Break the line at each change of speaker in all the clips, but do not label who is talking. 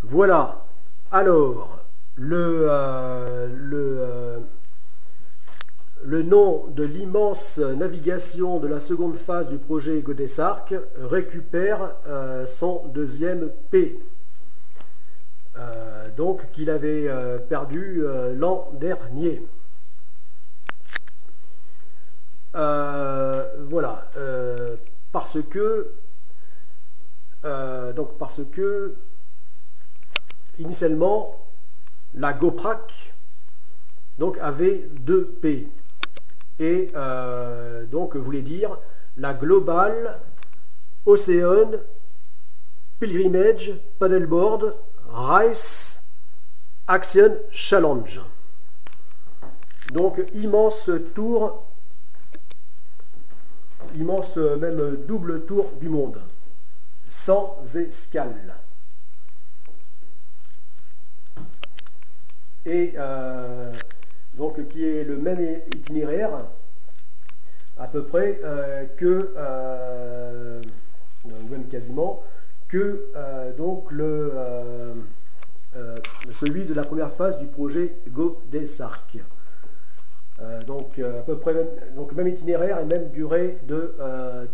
Voilà. Alors, le nom de l'immense navigation de la seconde phase du projet Godesarc récupère son deuxième P, donc qu'il avait perdu l'an dernier. Voilà, parce que initialement la GoPrac donc avait 2 P et donc voulait dire la Global Ocean Pilgrimage Paddleboard Race Action Challenge. Donc immense tour, immense même double tour du monde, sans escale. Et donc qui est le même itinéraire à peu près ou même quasiment, que donc celui de la première phase du projet Godesarc. Donc à peu près même itinéraire et même durée de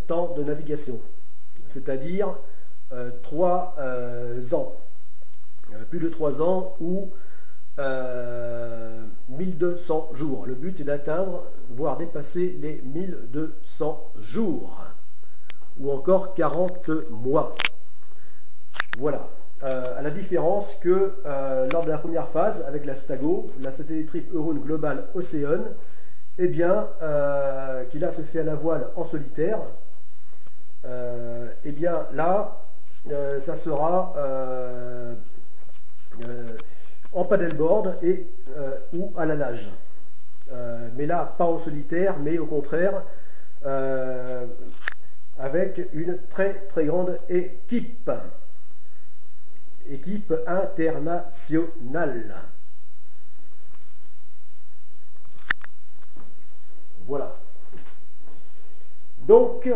temps de navigation, c'est-à-dire 3 ans, plus de 3 ans ou 1200 jours. Le but est d'atteindre, voire dépasser les 1200 jours, ou encore 40 mois. Voilà. À la différence que lors de la première phase, avec la Stago, la Satellite Trip Euroon Global Ocean, eh bien, qui là se fait à la voile en solitaire, eh bien là, ça sera en paddleboard ou à la nage. Mais là, pas en solitaire, mais au contraire, avec une très très grande équipe internationale. Voilà. Donc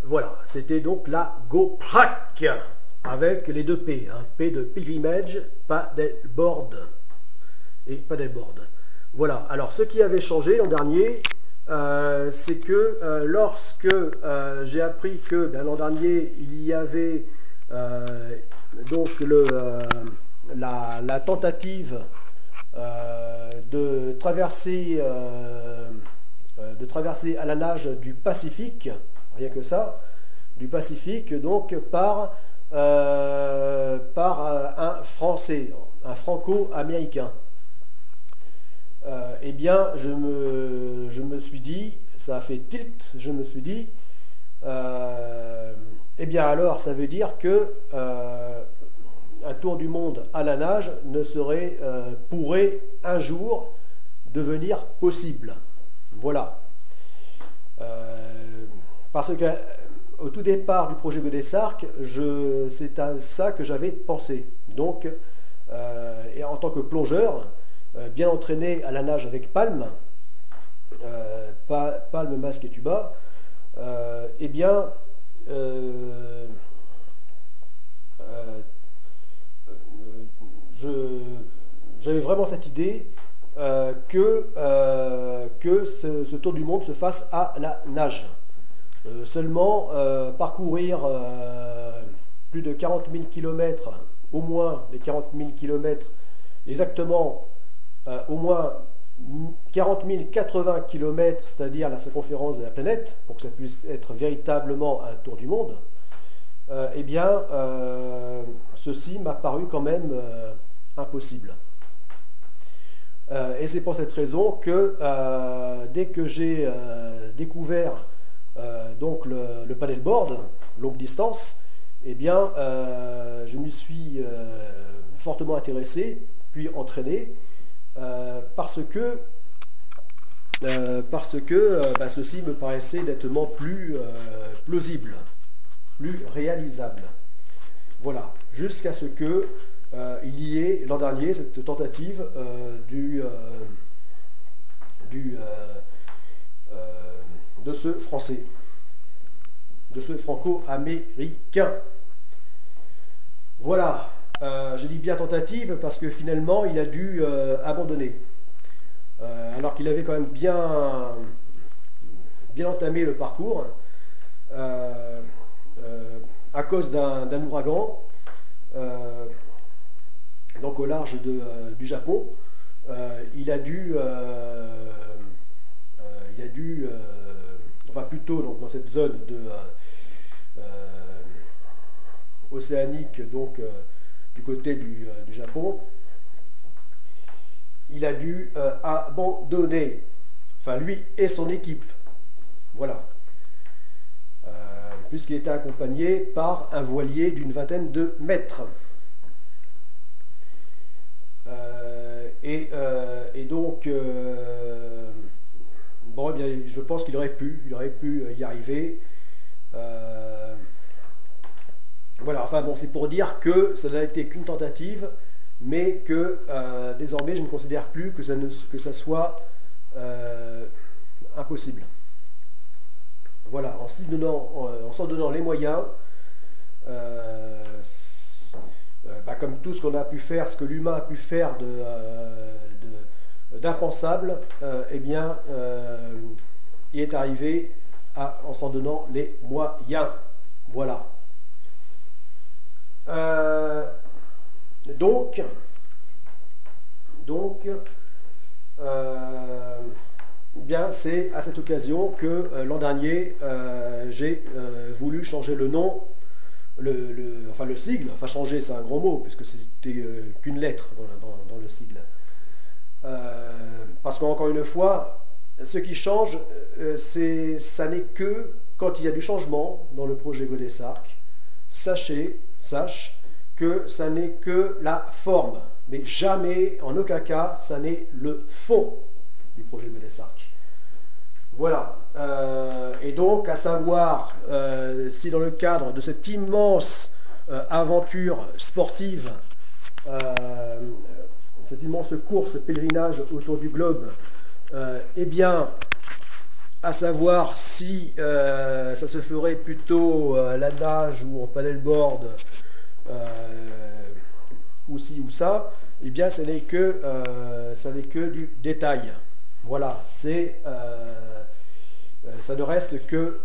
voilà, c'était donc la GoPrac avec les 2 P, hein, P de pilgrimage, paddleboard et paddleboard. Voilà, alors ce qui avait changé l'an dernier, c'est que lorsque j'ai appris que l'an dernier il y avait donc la tentative de traverser à la nage du Pacifique, rien que ça, du Pacifique, donc par un Français, un Franco-Américain. Eh bien, je me suis dit, ça a fait tilt, je me suis dit, eh bien alors, ça veut dire que un tour du monde à la nage pourrait un jour devenir possible. Voilà. Parce qu'au tout départ du projet Godesarc, c'est à ça que j'avais pensé. Donc, et en tant que plongeur, bien entraîné à la nage avec palme, palme, masque et tuba, eh bien, j'avais vraiment cette idée que ce tour du monde se fasse à la nage. Seulement parcourir plus de 40 000 km, au moins les 40 000 km, exactement au moins 40 080 km, c'est-à-dire la circonférence de la planète, pour que ça puisse être véritablement un tour du monde, eh bien, ceci m'a paru quand même impossible. Et c'est pour cette raison que dès que j'ai découvert donc le paddleboard longue distance, eh bien, je me suis fortement intéressé, puis entraîné, parce que ceci me paraissait nettement plus plausible, plus réalisable. Voilà, jusqu'à ce que il y ait l'an dernier cette tentative de ce Français, de ce Franco-Américain. Voilà, j'ai dit bien tentative parce que finalement il a dû abandonner. Alors qu'il avait quand même bien entamé le parcours à cause d'un ouragan donc au large du Japon. Il a dû enfin plutôt donc, dans cette zone océanique, donc du côté du Japon, il a dû abandonner, enfin lui et son équipe, voilà, puisqu'il était accompagné par un voilier d'une vingtaine de mètres. Et donc, bon, eh bien, je pense qu'il aurait pu y arriver. Voilà, enfin bon, c'est pour dire que ça n'a été qu'une tentative, mais que désormais je ne considère plus que ça soit impossible. Voilà, en s'en donnant les moyens, comme tout ce qu'on a pu faire, ce que l'humain a pu faire d'impensable, eh bien, il est arrivé en s'en donnant les moyens. Voilà. Donc, bien, c'est à cette occasion que l'an dernier, j'ai voulu changer le nom, enfin le sigle, enfin changer c'est un gros mot, puisque c'était qu'une lettre dans le sigle. Parce qu'encore une fois, ce qui change, ça n'est que quand il y a du changement dans le projet Godessark. Sache que ça n'est que la forme, mais jamais, en aucun cas, ça n'est le fond du projet Godessark. Voilà. Et donc, à savoir si dans le cadre de cette immense aventure sportive, cette immense course pèlerinage autour du globe, eh bien, à savoir si ça se ferait plutôt à la nage ou en paddleboard, ou ci ou ça, eh bien, ça n'est que du détail. Voilà, ça ne reste que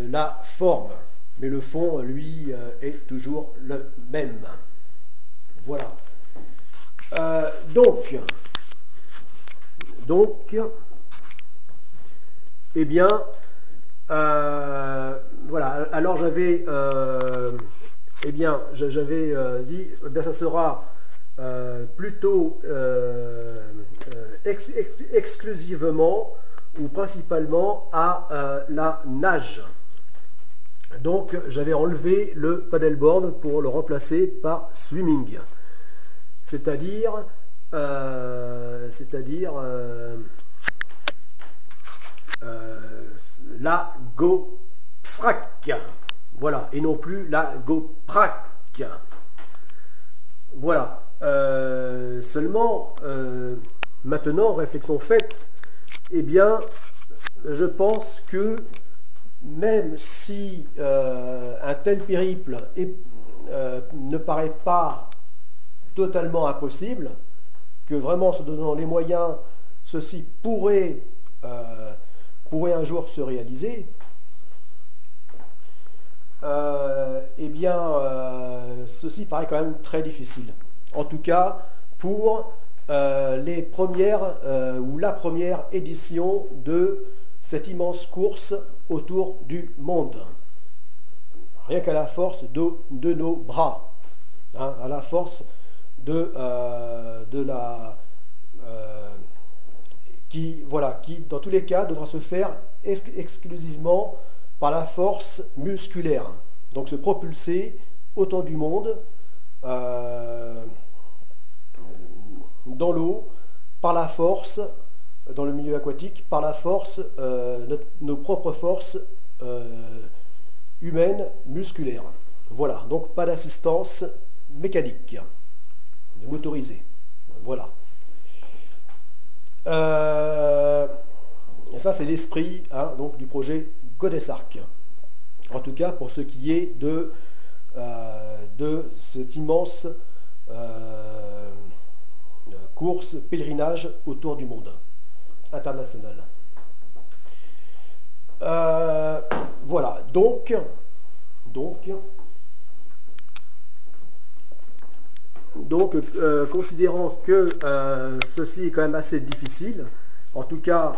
la forme, mais le fond, lui, est toujours le même. Voilà. Donc, eh bien, voilà. Alors j'avais, dit, eh bien, ça sera plutôt exclusivement ou principalement à la nage. Donc j'avais enlevé le paddleboard pour le remplacer par swimming, c'est-à-dire la GoPsrak, voilà, et non plus la GoPrak. Voilà. Seulement, maintenant, réflexion faite, eh bien, je pense que même si un tel périple ne paraît pas totalement impossible, que vraiment se donnant les moyens, ceci pourrait un jour se réaliser, eh bien, ceci paraît quand même très difficile. En tout cas, pour les premières ou la première édition de cette immense course autour du monde. Rien qu'à la force de nos bras, hein, à la force qui, dans tous les cas, devra se faire exclusivement par la force musculaire. Donc se propulser autour du monde, dans l'eau, par la force, dans le milieu aquatique, par la force, nos propres forces humaines, musculaires. Voilà, donc pas d'assistance mécanique, motorisée. Voilà. Et ça, c'est l'esprit hein, donc du projet Godesarc. En tout cas, pour ce qui est de cette immense course, pèlerinage autour du monde international. Voilà, donc considérant que ceci est quand même assez difficile, en tout cas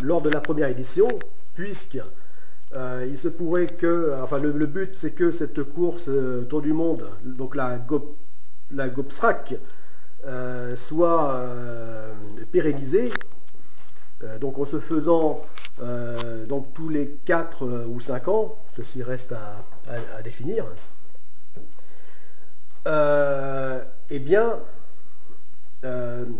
lors de la première édition, puisque il se pourrait que, enfin le but c'est que cette course autour du monde, donc la GOPSRAC, soit pérennisée, donc en se faisant donc tous les 4 ou 5 ans, ceci reste à définir, eh bien,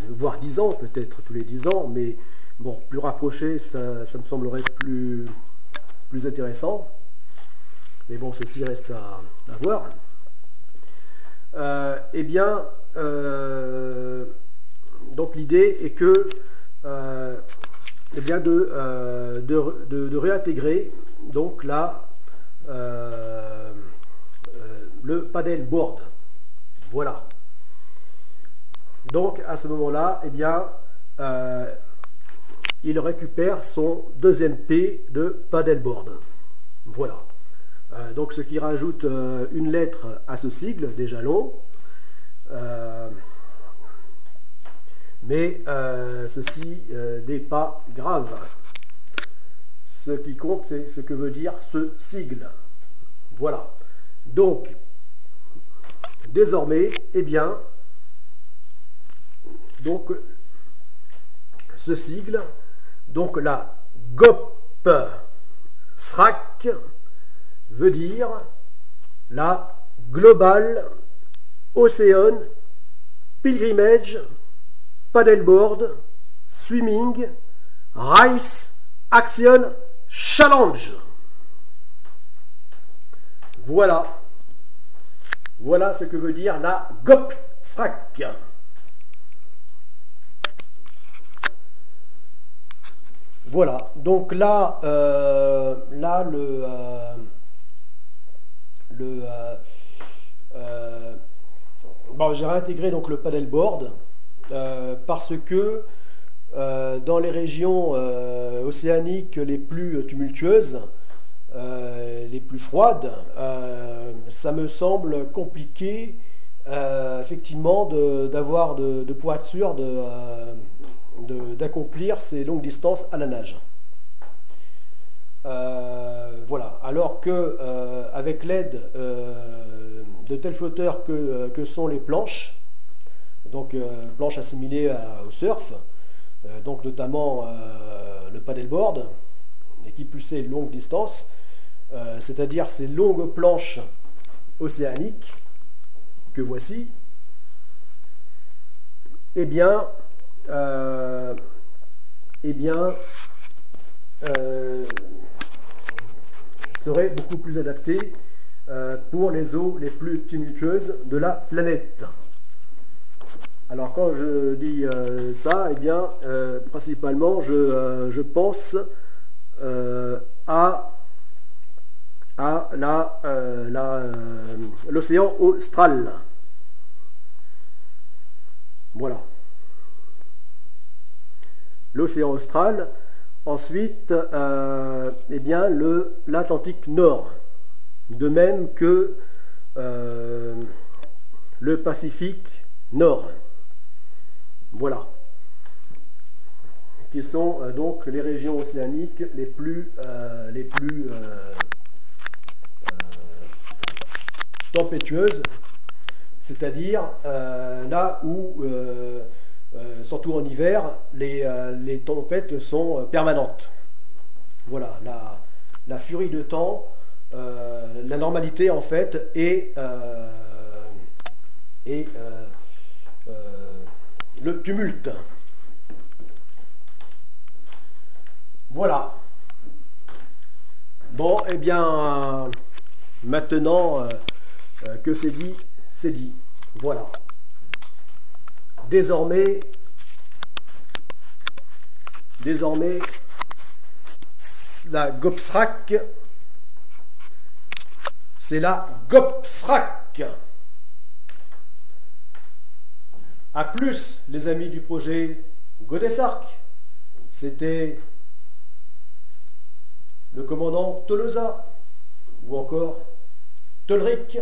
voire 10 ans, peut-être tous les 10 ans, mais bon, plus rapproché, ça me semblerait plus intéressant. Mais bon, ceci reste à voir. Eh bien, donc l'idée est que, eh bien de réintégrer donc le paddleboard. Voilà. Donc à ce moment-là, eh bien, il récupère son 2e P de paddleboard. Voilà. Donc ce qui rajoute une lettre à ce sigle, déjà long. Mais ceci n'est pas grave. Ce qui compte, c'est ce que veut dire ce sigle. Voilà. Donc, désormais, eh bien, donc, ce sigle, donc la GOPSRAC, veut dire la Global Ocean Pilgrimage Paddleboard Swimming Race Action Challenge. Voilà. Voilà ce que veut dire la GOPSRAC. Voilà. Donc là, bon, j'ai réintégré donc le paddleboard parce que dans les régions océaniques les plus tumultueuses, les plus froides, ça me semble compliqué effectivement d'avoir pour être sûr d'accomplir ces longues distances à la nage. Voilà. Alors que avec l'aide de tels flotteurs que sont les planches, donc planches assimilées au surf, donc notamment le paddleboard, et qui plus est longue distance, c'est-à-dire ces longues planches océaniques que voici, eh bien serait beaucoup plus adapté pour les eaux les plus tumultueuses de la planète. Alors quand je dis ça, eh bien principalement je pense à l'océan austral. Voilà. L'océan austral. Ensuite, eh bien l'Atlantique Nord. De même que le Pacifique Nord. Voilà. Qui sont donc les régions océaniques les plus tempétueuses, c'est-à-dire là où, surtout en hiver, les tempêtes sont permanentes. Voilà, la furie de temps, la normalité en fait est le tumulte. Voilà. Bon, eh bien, maintenant que c'est dit, c'est dit. Voilà. Désormais, désormais la GOPSRAC, c'est la GOPSRAC. A plus, les amis du projet Godesarc, c'était le commandant Tolosa ou encore Tolric.